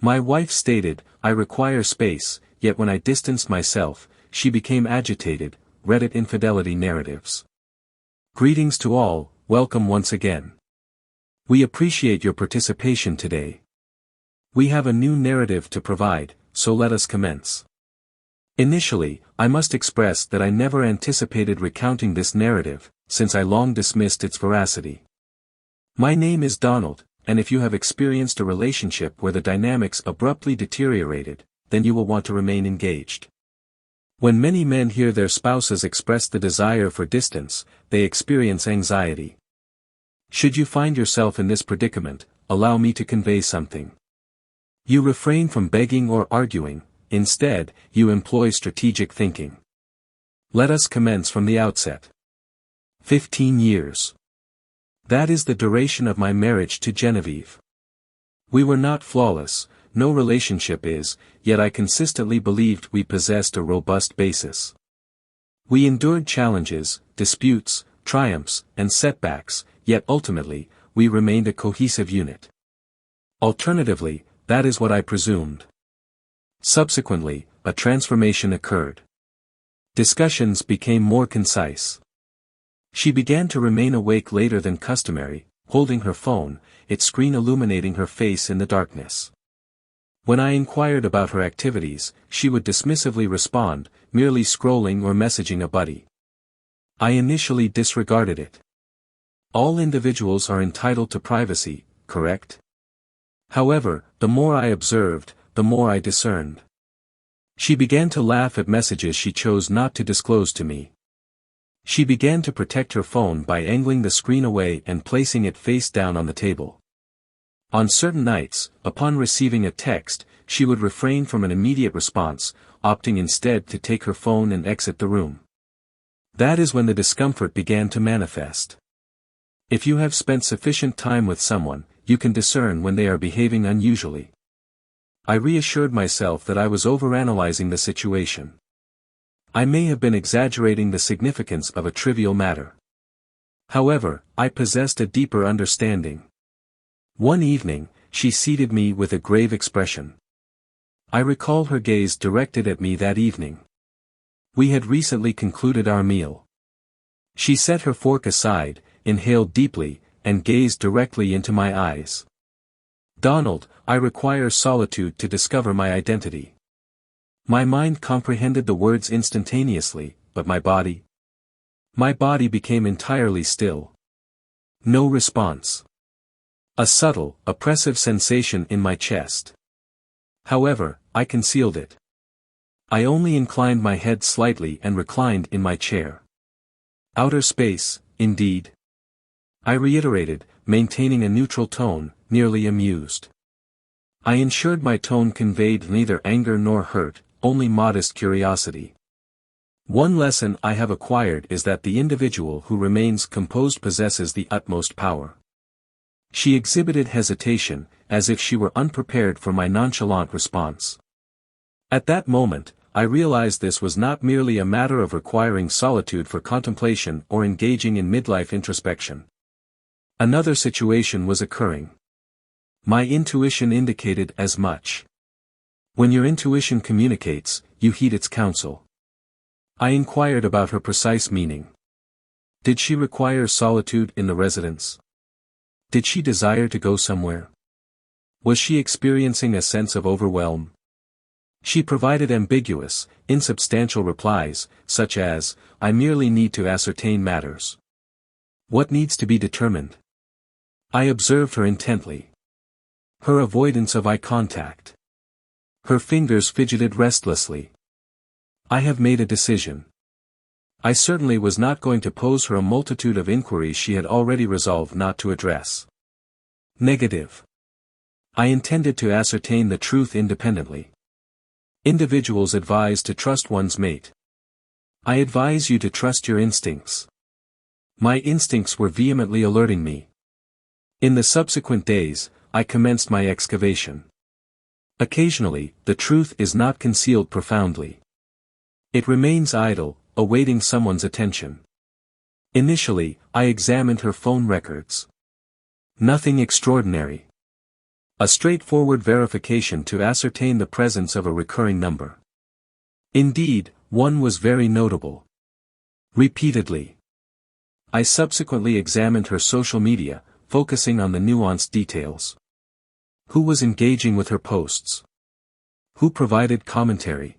My wife stated, "I require space," yet when I distanced myself, she became agitated. Reddit infidelity narratives. Greetings to all, welcome once again. We appreciate your participation today. We have a new narrative to provide, so let us commence. Initially, I must express that I never anticipated recounting this narrative, since I long dismissed its veracity. My name is Donald, and if you have experienced a relationship where the dynamics abruptly deteriorated, then you will want to remain engaged. When many men hear their spouses express the desire for distance, they experience anxiety. Should you find yourself in this predicament, allow me to convey something. You refrain from begging or arguing, instead, you employ strategic thinking. Let us commence from the outset. 15 years. That is the duration of my marriage to Genevieve. We were not flawless, no relationship is, yet I consistently believed we possessed a robust basis. We endured challenges, disputes, triumphs, and setbacks, yet ultimately, we remained a cohesive unit. Alternatively, that is what I presumed. Subsequently, a transformation occurred. Discussions became more concise. She began to remain awake later than customary, holding her phone, its screen illuminating her face in the darkness. When I inquired about her activities, she would dismissively respond, merely scrolling or messaging a buddy. I initially disregarded it. All individuals are entitled to privacy, correct? However, the more I observed, the more I discerned. She began to laugh at messages she chose not to disclose to me. She began to protect her phone by angling the screen away and placing it face down on the table. On certain nights, upon receiving a text, she would refrain from an immediate response, opting instead to take her phone and exit the room. That is when the discomfort began to manifest. If you have spent sufficient time with someone, you can discern when they are behaving unusually. I reassured myself that I was overanalyzing the situation. I may have been exaggerating the significance of a trivial matter. However, I possessed a deeper understanding. One evening, she seated me with a grave expression. I recall her gaze directed at me that evening. We had recently concluded our meal. She set her fork aside, inhaled deeply, and gazed directly into my eyes. "Donald, I require solitude to discover my identity." My mind comprehended the words instantaneously, but my body? My body became entirely still. No response. A subtle, oppressive sensation in my chest. However, I concealed it. I only inclined my head slightly and reclined in my chair. Outer space, indeed. I reiterated, maintaining a neutral tone, nearly amused. I ensured my tone conveyed neither anger nor hurt, only modest curiosity. One lesson I have acquired is that the individual who remains composed possesses the utmost power. She exhibited hesitation, as if she were unprepared for my nonchalant response. At that moment, I realized this was not merely a matter of requiring solitude for contemplation or engaging in midlife introspection. Another situation was occurring. My intuition indicated as much. When your intuition communicates, you heed its counsel. I inquired about her precise meaning. Did she require solitude in the residence? Did she desire to go somewhere? Was she experiencing a sense of overwhelm? She provided ambiguous, insubstantial replies, such as, "I merely need to ascertain matters." What needs to be determined? I observed her intently. Her avoidance of eye contact. Her fingers fidgeted restlessly. I have made a decision. I certainly was not going to pose her a multitude of inquiries she had already resolved not to address. Negative. I intended to ascertain the truth independently. Individuals advise to trust one's mate. I advise you to trust your instincts. My instincts were vehemently alerting me. In the subsequent days, I commenced my excavation. Occasionally, the truth is not concealed profoundly. It remains idle, awaiting someone's attention. Initially, I examined her phone records. Nothing extraordinary. A straightforward verification to ascertain the presence of a recurring number. Indeed, one was very notable. Repeatedly. I subsequently examined her social media, focusing on the nuanced details. Who was engaging with her posts? Who provided commentary?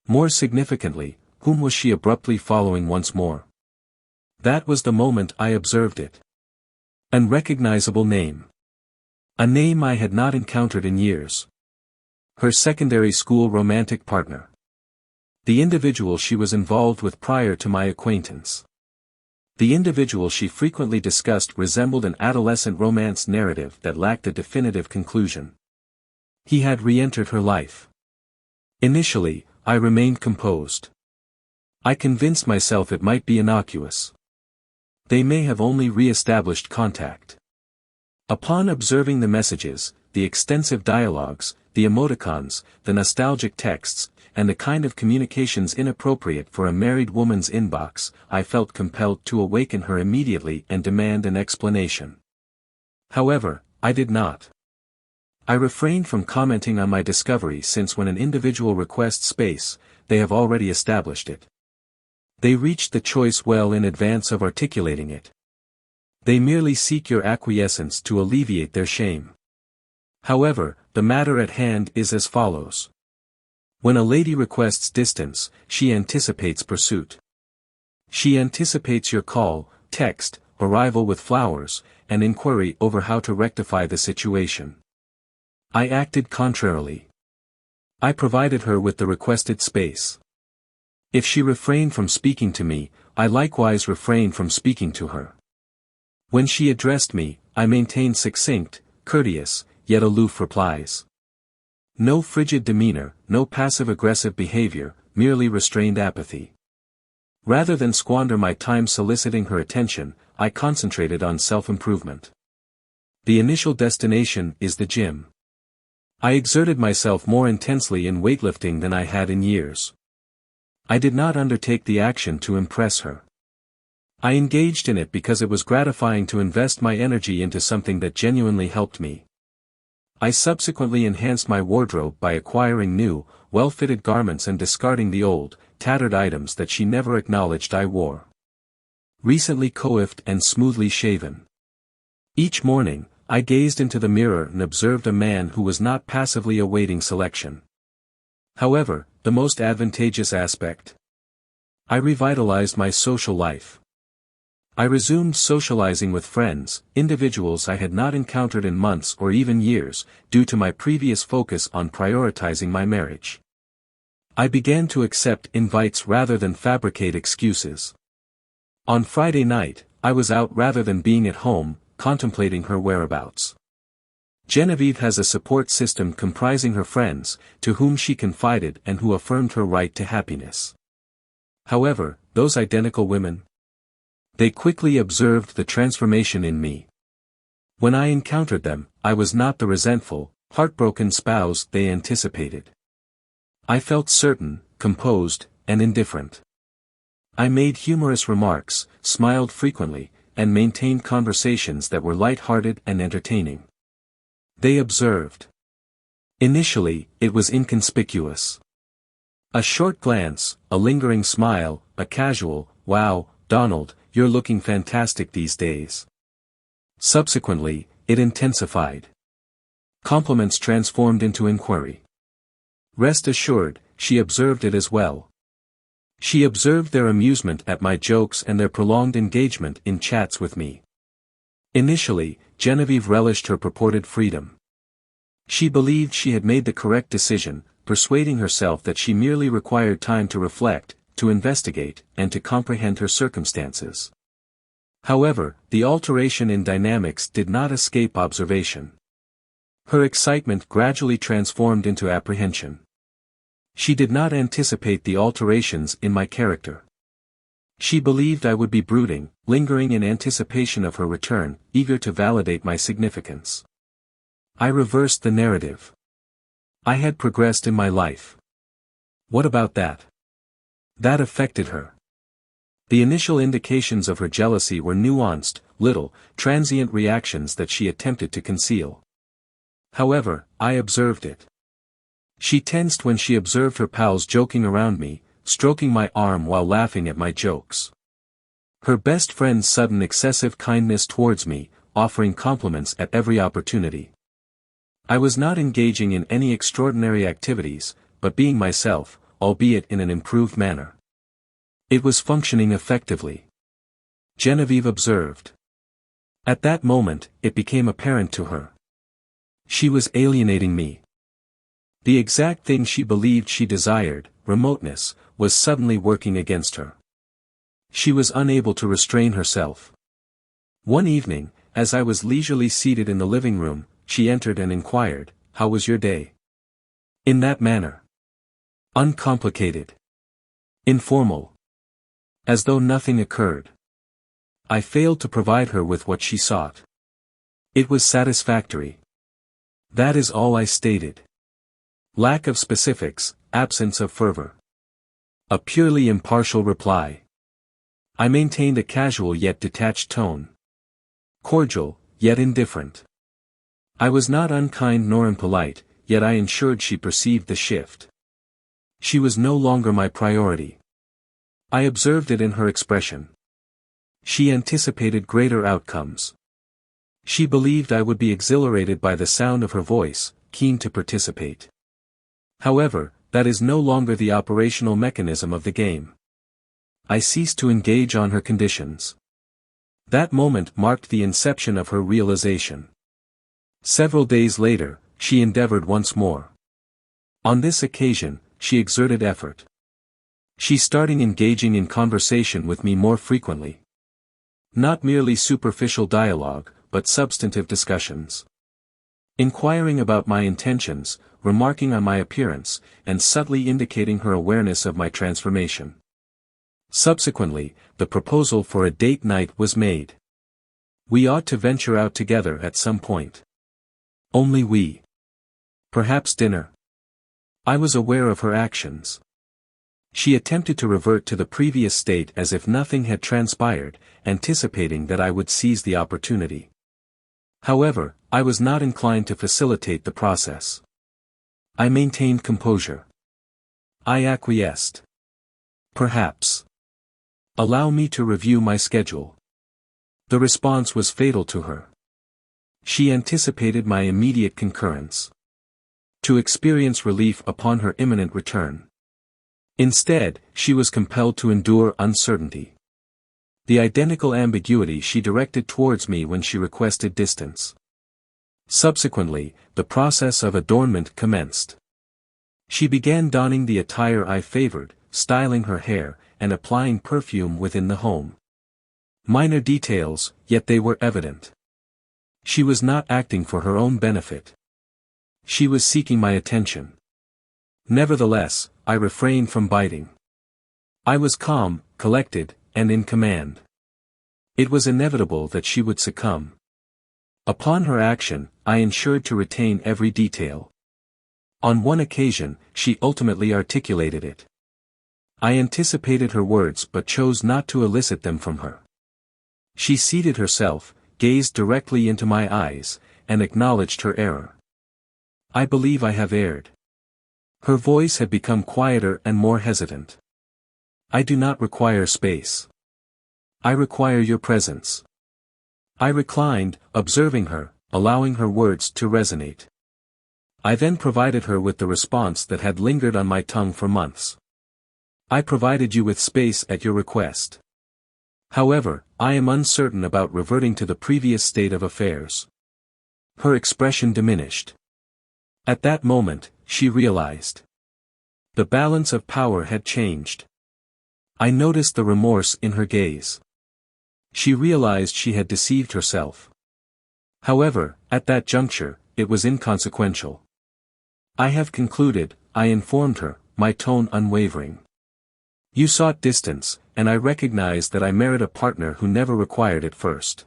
More significantly, whom was she abruptly following once more? That was the moment I observed it. An unrecognizable name. A name I had not encountered in years. Her secondary school romantic partner. The individual she was involved with prior to my acquaintance. The individual she frequently discussed resembled an adolescent romance narrative that lacked a definitive conclusion. He had re-entered her life. Initially, I remained composed. I convinced myself it might be innocuous. They may have only re-established contact. Upon observing the messages, the extensive dialogues, the emoticons, the nostalgic texts, and the kind of communications inappropriate for a married woman's inbox, I felt compelled to awaken her immediately and demand an explanation. However, I did not. I refrained from commenting on my discovery since when an individual requests space, they have already established it. They reached the choice well in advance of articulating it. They merely seek your acquiescence to alleviate their shame. However, the matter at hand is as follows. When a lady requests distance, she anticipates pursuit. She anticipates your call, text, arrival with flowers, and inquiry over how to rectify the situation. I acted contrarily. I provided her with the requested space. If she refrained from speaking to me, I likewise refrained from speaking to her. When she addressed me, I maintained succinct, courteous, yet aloof replies. No frigid demeanor, no passive-aggressive behavior, merely restrained apathy. Rather than squander my time soliciting her attention, I concentrated on self-improvement. The initial destination is the gym. I exerted myself more intensely in weightlifting than I had in years. I did not undertake the action to impress her. I engaged in it because it was gratifying to invest my energy into something that genuinely helped me. I subsequently enhanced my wardrobe by acquiring new, well-fitted garments and discarding the old, tattered items that she never acknowledged I wore. Recently coiffed and smoothly shaven. Each morning, I gazed into the mirror and observed a man who was not passively awaiting selection. However, the most advantageous aspect. I revitalized my social life. I resumed socializing with friends, individuals I had not encountered in months or even years, due to my previous focus on prioritizing my marriage. I began to accept invites rather than fabricate excuses. On Friday night, I was out rather than being at home, contemplating her whereabouts. Genevieve has a support system comprising her friends, to whom she confided and who affirmed her right to happiness. However, those identical women? They quickly observed the transformation in me. When I encountered them, I was not the resentful, heartbroken spouse they anticipated. I felt certain, composed, and indifferent. I made humorous remarks, smiled frequently, and maintained conversations that were light-hearted and entertaining. They observed. Initially, it was inconspicuous. A short glance, a lingering smile, a casual, "Wow, Donald, you're looking fantastic these days." Subsequently, it intensified. Compliments transformed into inquiry. Rest assured, she observed it as well. She observed their amusement at my jokes and their prolonged engagement in chats with me. Initially, Genevieve relished her purported freedom. She believed she had made the correct decision, persuading herself that she merely required time to reflect, to investigate, and to comprehend her circumstances. However, the alteration in dynamics did not escape observation. Her excitement gradually transformed into apprehension. She did not anticipate the alterations in my character. She believed I would be brooding, lingering in anticipation of her return, eager to validate my significance. I reversed the narrative. I had progressed in my life. What about that? That affected her. The initial indications of her jealousy were nuanced, little, transient reactions that she attempted to conceal. However, I observed it. She tensed when she observed her pals joking around me, stroking my arm while laughing at my jokes. Her best friend's sudden excessive kindness towards me, offering compliments at every opportunity. I was not engaging in any extraordinary activities, but being myself, albeit in an improved manner. It was functioning effectively. Genevieve observed. At that moment, it became apparent to her. She was alienating me. The exact thing she believed she desired, remoteness, was suddenly working against her. She was unable to restrain herself. One evening, as I was leisurely seated in the living room, she entered and inquired, "How was your day?" In that manner. Uncomplicated. Informal. As though nothing occurred. I failed to provide her with what she sought. It was satisfactory. That is all I stated. Lack of specifics, absence of fervor. A purely impartial reply. I maintained a casual yet detached tone. Cordial, yet indifferent. I was not unkind nor impolite, yet I ensured she perceived the shift. She was no longer my priority. I observed it in her expression. She anticipated greater outcomes. She believed I would be exhilarated by the sound of her voice, keen to participate. However, that is no longer the operational mechanism of the game. I ceased to engage on her conditions. That moment marked the inception of her realization. Several days later, she endeavored once more. On this occasion, she exerted effort. She started engaging in conversation with me more frequently. Not merely superficial dialogue, but substantive discussions. Inquiring about my intentions, remarking on my appearance, and subtly indicating her awareness of my transformation. Subsequently, the proposal for a date night was made. We ought to venture out together at some point. Only we. Perhaps dinner. I was aware of her actions. She attempted to revert to the previous state as if nothing had transpired, anticipating that I would seize the opportunity. However, I was not inclined to facilitate the process. I maintained composure. I acquiesced. Perhaps. Allow me to review my schedule. The response was fatal to her. She anticipated my immediate concurrence. To experience relief upon her imminent return. Instead, she was compelled to endure uncertainty. The identical ambiguity she directed towards me when she requested distance. Subsequently, the process of adornment commenced. She began donning the attire I favored, styling her hair, and applying perfume within the home. Minor details, yet they were evident. She was not acting for her own benefit. She was seeking my attention. Nevertheless, I refrained from biting. I was calm, collected, and in command. It was inevitable that she would succumb. Upon her action, I ensured to retain every detail. On one occasion, she ultimately articulated it. I anticipated her words but chose not to elicit them from her. She seated herself, gazed directly into my eyes, and acknowledged her error. I believe I have erred. Her voice had become quieter and more hesitant. I do not require space. I require your presence. I reclined, observing her, allowing her words to resonate. I then provided her with the response that had lingered on my tongue for months. I provided you with space at your request. However, I am uncertain about reverting to the previous state of affairs. Her expression diminished. At that moment, she realized. The balance of power had changed. I noticed the remorse in her gaze. She realized she had deceived herself. However, at that juncture, it was inconsequential. I have concluded, I informed her, my tone unwavering. You sought distance, and I recognized that I merit a partner who never required it first.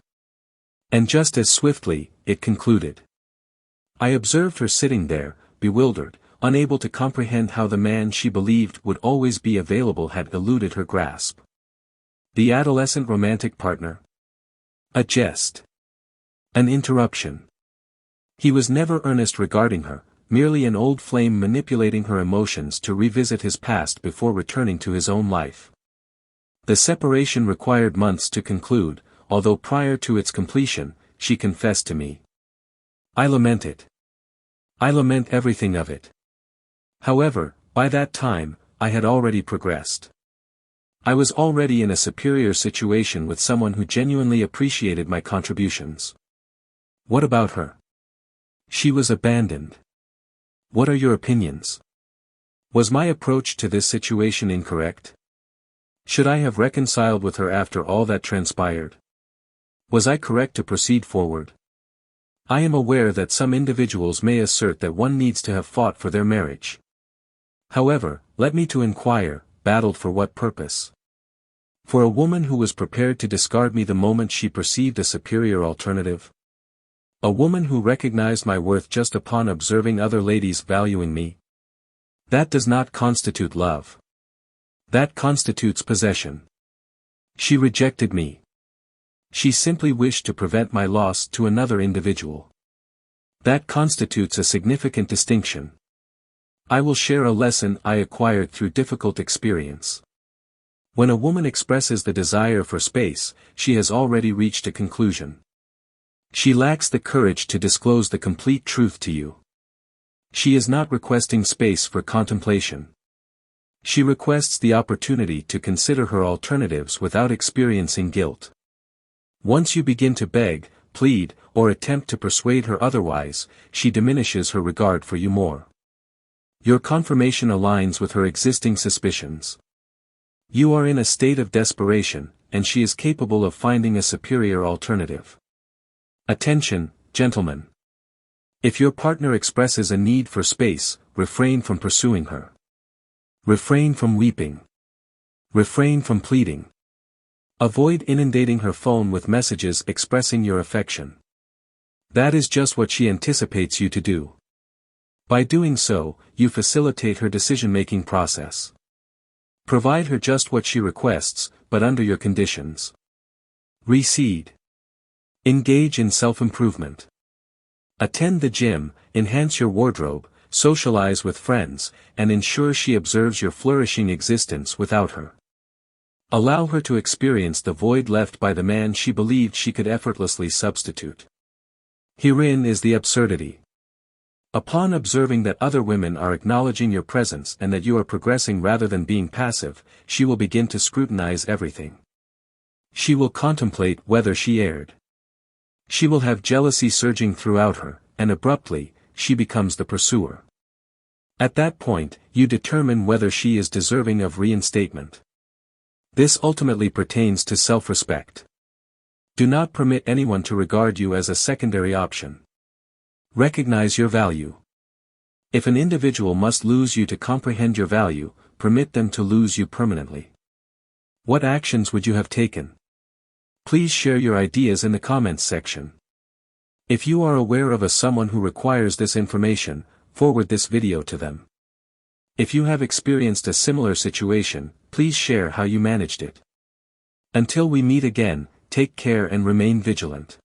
And just as swiftly, it concluded. I observed her sitting there, bewildered, unable to comprehend how the man she believed would always be available had eluded her grasp. The adolescent romantic partner? A jest. An interruption. He was never earnest regarding her, merely an old flame manipulating her emotions to revisit his past before returning to his own life. The separation required months to conclude, although prior to its completion, she confessed to me. I lament it. I lament everything of it. However, by that time, I had already progressed. I was already in a superior situation with someone who genuinely appreciated my contributions. What about her? She was abandoned. What are your opinions? Was my approach to this situation incorrect? Should I have reconciled with her after all that transpired? Was I correct to proceed forward? I am aware that some individuals may assert that one needs to have fought for their marriage. However, let me to inquire, battled for what purpose? For a woman who was prepared to discard me the moment she perceived a superior alternative? A woman who recognized my worth just upon observing other ladies valuing me? That does not constitute love. That constitutes possession. She rejected me. She simply wished to prevent my loss to another individual. That constitutes a significant distinction. I will share a lesson I acquired through difficult experience. When a woman expresses the desire for space, she has already reached a conclusion. She lacks the courage to disclose the complete truth to you. She is not requesting space for contemplation. She requests the opportunity to consider her alternatives without experiencing guilt. Once you begin to beg, plead, or attempt to persuade her otherwise, she diminishes her regard for you more. Your confirmation aligns with her existing suspicions. You are in a state of desperation, and she is capable of finding a superior alternative. Attention, gentlemen. If your partner expresses a need for space, refrain from pursuing her. Refrain from weeping. Refrain from pleading. Avoid inundating her phone with messages expressing your affection. That is just what she anticipates you to do. By doing so, you facilitate her decision-making process. Provide her just what she requests, but under your conditions. Recede. Engage in self-improvement. Attend the gym, enhance your wardrobe, socialize with friends, and ensure she observes your flourishing existence without her. Allow her to experience the void left by the man she believed she could effortlessly substitute. Herein is the absurdity. Upon observing that other women are acknowledging your presence and that you are progressing rather than being passive, she will begin to scrutinize everything. She will contemplate whether she erred. She will have jealousy surging throughout her, and abruptly, she becomes the pursuer. At that point, you determine whether she is deserving of reinstatement. This ultimately pertains to self-respect. Do not permit anyone to regard you as a secondary option. Recognize your value. If an individual must lose you to comprehend your value, permit them to lose you permanently. What actions would you have taken? Please share your ideas in the comments section. If you are aware of someone who requires this information, forward this video to them. If you have experienced a similar situation, please share how you managed it. Until we meet again, take care and remain vigilant.